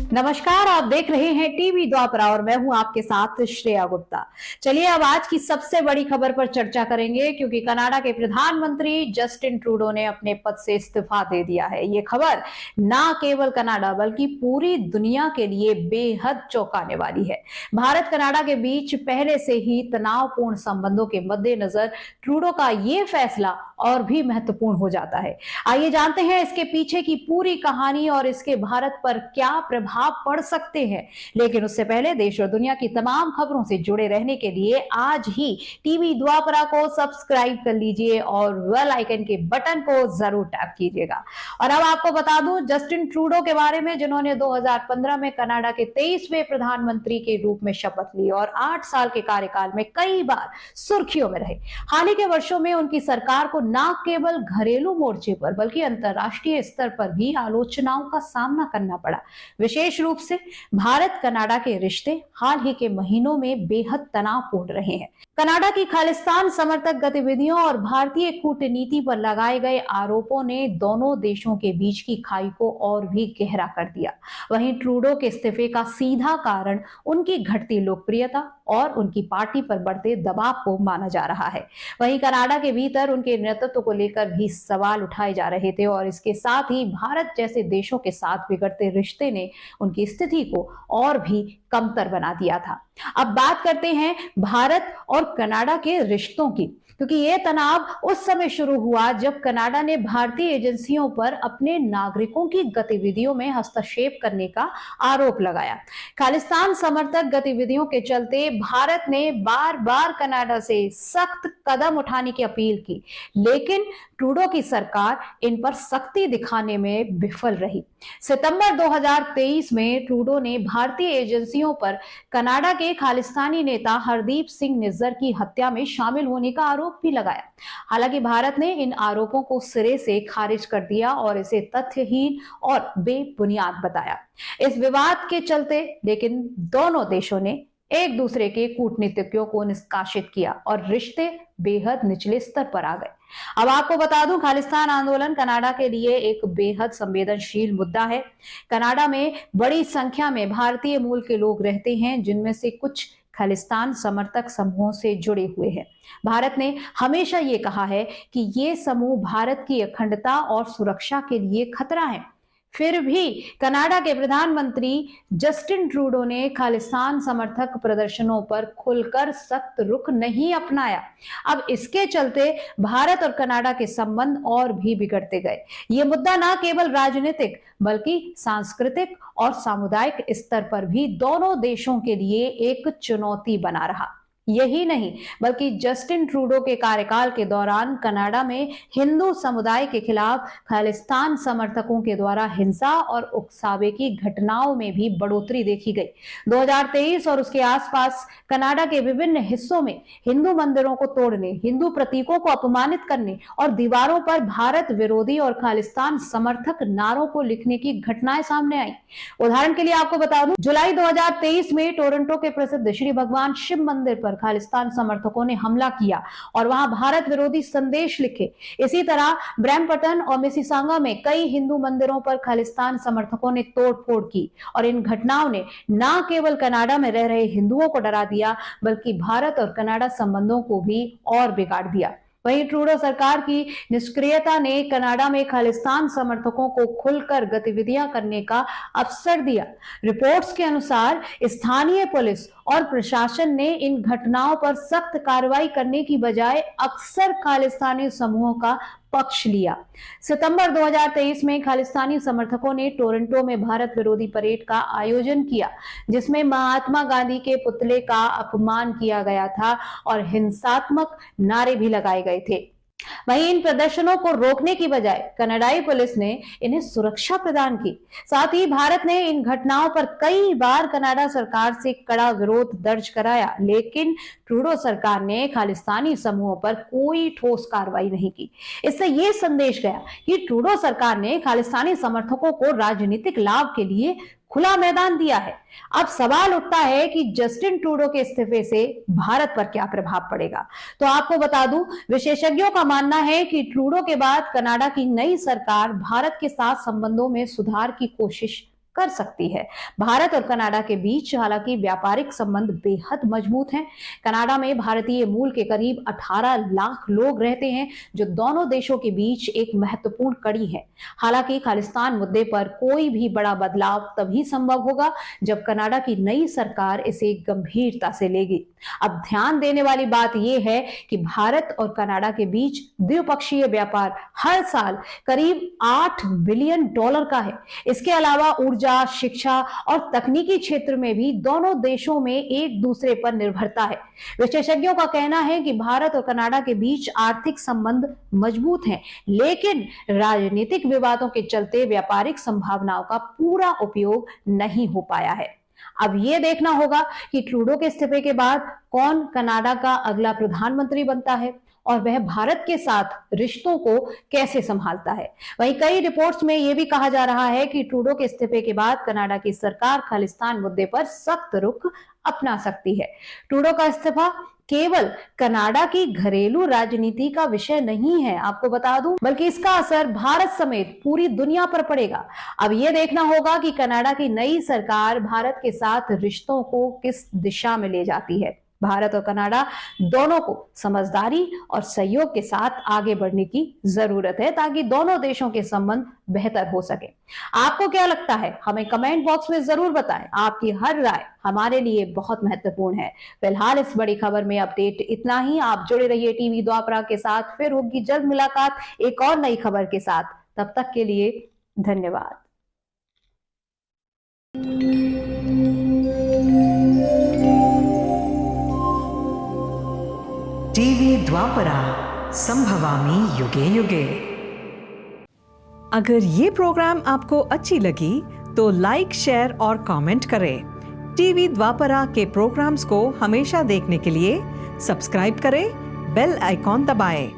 नमस्कार, आप देख रहे हैं टीवी द्वापरा और मैं हूं आपके साथ श्रेया गुप्ता। चलिए अब आज की सबसे बड़ी खबर पर चर्चा करेंगे क्योंकि कनाडा के प्रधानमंत्री जस्टिन ट्रूडो ने अपने पद से इस्तीफा दे दिया है। ये खबर ना केवल कनाडा बल्कि पूरी दुनिया के लिए बेहद चौंकाने वाली है। भारत कनाडा के बीच पहले से ही तनावपूर्ण संबंधों के मद्देनजर ट्रूडो का ये फैसला और भी महत्वपूर्ण हो जाता है। आइए जानते हैं इसके पीछे की पूरी कहानी और इसके भारत पर क्या प्रभाव पड़ सकते हैं। लेकिन उससे पहले देश और दुनिया की तमाम खबरों से जुड़े रहने के लिए आज ही टीवी द्वापरा को सब्सक्राइब कर लीजिए और बेल आइकन के बटन को जरूर टैप कीजिएगा। और अब आपको बता दूं जस्टिन ट्रूडो के बारे में, जिन्होंने 2015 में कनाडा के 23वें प्रधानमंत्री के रूप में शपथ ली और 8 साल के कार्यकाल में कई बार सुर्खियों में रहे। हाल ही के वर्षों में उनकी सरकार को न केवल घरेलू मोर्चे पर बल्कि अंतरराष्ट्रीय स्तर पर भी आलोचनाओं का सामना करना पड़ा। विशेष रूप से भारत कनाडा के रिश्ते हाल ही के महीनों में बेहद तनावपूर्ण रहे हैं। कनाडा की खालिस्तान समर्थक गतिविधियों और भारतीय कूटनीति पर लगाए गए आरोपों ने दोनों देशों के बीच की खाई को और भी गहरा कर दिया। वहीं ट्रूडो के इस्तीफे का सीधा कारण उनकी घटती लोकप्रियता और उनकी पार्टी पर बढ़ते दबाव को माना जा रहा है। वहीं कनाडा के भीतर उनके नेतृत्व को लेकर भी सवाल उठाए जा रहे थे और इसके साथ ही भारत जैसे देशों के साथ बिगड़ते रिश्ते ने उनकी स्थिति को और भी कमतर बना दिया था। अब बात करते हैं भारत और कनाडा के रिश्तों की, क्योंकि यह तनाव उस समय शुरू हुआ जब कनाडा ने भारतीय एजेंसियों पर अपने नागरिकों की गतिविधियों में हस्तक्षेप करने का आरोप लगाया। खालिस्तान समर्थक गतिविधियों के चलते भारत ने बार बार कनाडा से सख्त कदम उठाने की अपील की, लेकिन ट्रूडो की सरकार इन पर सख्ती दिखाने में विफल रही। सितंबर 2023 में ट्रूडो ने भारतीय एजेंसियों पर कनाडा के खालिस्तानी नेता हरदीप सिंह निज्जर की हत्या में शामिल होने का आरोप भी लगाया। हालांकि भारत ने इन आरोपों को सिरे से खारिज कर दिया और इसे तथ्यहीन और बेबुनियाद बताया। इस विवाद के चलते लेकिन दोनों देशों ने एक दूसरे के कूटनीतिज्ञों को निष्कासित किया और रिश्ते बेहद निचले स्तर पर आ गए। अब आपको बता दूं, खालिस्तान आंदोलन कनाडा के लिए एक बेहद संवेदनशील मुद्दा है। कनाडा में बड़ी संख्या में भारतीय मूल के लोग रहते हैं, जिनमें से कुछ खालिस्तान समर्थक समूहों से जुड़े हुए हैं। भारत ने हमेशा ये कहा है कि ये समूह भारत की अखंडता और सुरक्षा के लिए खतरा है। फिर भी कनाडा के प्रधानमंत्री जस्टिन ट्रूडो ने खालिस्तान समर्थक प्रदर्शनों पर खुलकर सख्त रुख नहीं अपनाया। अब इसके चलते भारत और कनाडा के संबंध और भी बिगड़ते गए। ये मुद्दा न केवल राजनीतिक बल्कि सांस्कृतिक और सामुदायिक स्तर पर भी दोनों देशों के लिए एक चुनौती बना रहा। यही नहीं बल्कि जस्टिन ट्रूडो के कार्यकाल के दौरान कनाडा में हिंदू समुदाय के खिलाफ खालिस्तान समर्थकों के द्वारा हिंसा और उकसावे की घटनाओं में भी बढ़ोतरी देखी गई। 2023 और उसके आसपास कनाडा के विभिन्न हिस्सों में हिंदू मंदिरों को तोड़ने, हिंदू प्रतीकों को अपमानित करने और दीवारों पर भारत विरोधी और खालिस्तान समर्थक नारों को लिखने की घटनाएं सामने आई। उदाहरण के लिए आपको बता दूं, जुलाई 2023 में टोरंटो के प्रसिद्ध श्री भगवान शिव मंदिर पर खालिस्तान समर्थकों ने हमला किया और वहां भारत विरोधी संदेश लिखे। इसी तरह ब्रैम्पटन और मिसिसागा में कई हिंदू मंदिरों पर खालिस्तान समर्थकों ने तोड़फोड़ की और इन घटनाओं ने न केवल कनाडा में रह रहे हिंदुओं को डरा दिया बल्कि भारत और कनाडा संबंधों को भी और बिगाड़ दिया। वहीं ट्रूडो सरकार की निष्क्रियता ने कनाडा में खालिस्तान समर्थकों को खुलकर गतिविधियां करने का अवसर दिया। रिपोर्ट्स के अनुसार स्थानीय पुलिस और प्रशासन ने इन घटनाओं पर सख्त कार्रवाई करने की बजाय अक्सर खालिस्तानी समूहों का पक्ष लिया। सितंबर 2023 में खालिस्तानी समर्थकों ने टोरंटो में भारत विरोधी परेड का आयोजन किया, जिसमें महात्मा गांधी के पुतले का अपमान किया गया था और हिंसात्मक नारे भी लगाए गए थे। वहीं इन प्रदर्शनों को रोकने की बजाय कनाडाई पुलिस ने इन्हें सुरक्षा प्रदान की। साथ ही भारत ने इन घटनाओं पर कई बार कनाडा सरकार से कड़ा विरोध दर्ज कराया, लेकिन ट्रूडो सरकार ने खालिस्तानी समूहों पर कोई ठोस कार्रवाई नहीं की। इससे यह संदेश गया कि ट्रूडो सरकार ने खालिस्तानी समर्थकों को राजनीतिक लाभ के लिए खुला मैदान दिया है। अब सवाल उठता है कि जस्टिन ट्रूडो के इस्तीफे से भारत पर क्या प्रभाव पड़ेगा। तो आपको बता दूं, विशेषज्ञों का मानना है कि ट्रूडो के बाद कनाडा की नई सरकार भारत के साथ संबंधों में सुधार की कोशिश कर सकती है। भारत और कनाडा के बीच हालांकि व्यापारिक संबंध बेहद मजबूत हैं। कनाडा में भारतीय मूल के करीब 18 लाख लोग रहते हैं, जो दोनों देशों के बीच एक महत्वपूर्ण कड़ी है। हालांकि खालिस्तान मुद्दे पर कोई भी बड़ा बदलाव तभी संभव होगा जब कनाडा की नई सरकार इसे गंभीरता से लेगी। अब ध्यान देने वाली बात यह है कि भारत और कनाडा के बीच द्विपक्षीय व्यापार हर साल करीब $8 बिलियन का है। इसके अलावा ऊर्जा, शिक्षा और तकनीकी क्षेत्र में भी दोनों देशों में एक दूसरे पर निर्भरता है। विशेषज्ञों का कहना है कि भारत और कनाडा के बीच आर्थिक संबंध मजबूत हैं, लेकिन राजनीतिक विवादों के चलते व्यापारिक संभावनाओं का पूरा उपयोग नहीं हो पाया है। अब यह देखना होगा कि ट्रूडो के इस्तीफे के बाद कौन कनाडा का अगला प्रधानमंत्री बनता है और वह भारत के साथ रिश्तों को कैसे संभालता है। वहीं कई रिपोर्ट्स में यह भी कहा जा रहा है कि ट्रूडो के इस्तीफे के बाद कनाडा की सरकार खालिस्तान मुद्दे पर सख्त रुख अपना सकती है। ट्रूडो का इस्तीफा केवल कनाडा की घरेलू राजनीति का विषय नहीं है, आपको बता दूं, बल्कि इसका असर भारत समेत पूरी दुनिया पर पड़ेगा। अब यह देखना होगा कि कनाडा की नई सरकार भारत के साथ रिश्तों को किस दिशा में ले जाती है। भारत और कनाडा दोनों को समझदारी और सहयोग के साथ आगे बढ़ने की जरूरत है ताकि दोनों देशों के संबंध बेहतर हो सके। आपको क्या लगता है, हमें कमेंट बॉक्स में जरूर बताएं। आपकी हर राय हमारे लिए बहुत महत्वपूर्ण है। फिलहाल इस बड़ी खबर में अपडेट इतना ही। आप जुड़े रहिए टीवी द्वापरा के साथ। फिर होगी जल्द मुलाकात एक और नई खबर के साथ। तब तक के लिए धन्यवाद। टीवी द्वापरा, संभवामि युगे युगे। अगर ये प्रोग्राम आपको अच्छी लगी तो लाइक, शेयर और कमेंट करें। टीवी द्वापरा के प्रोग्राम्स को हमेशा देखने के लिए सब्सक्राइब करें, बेल आइकॉन दबाएं।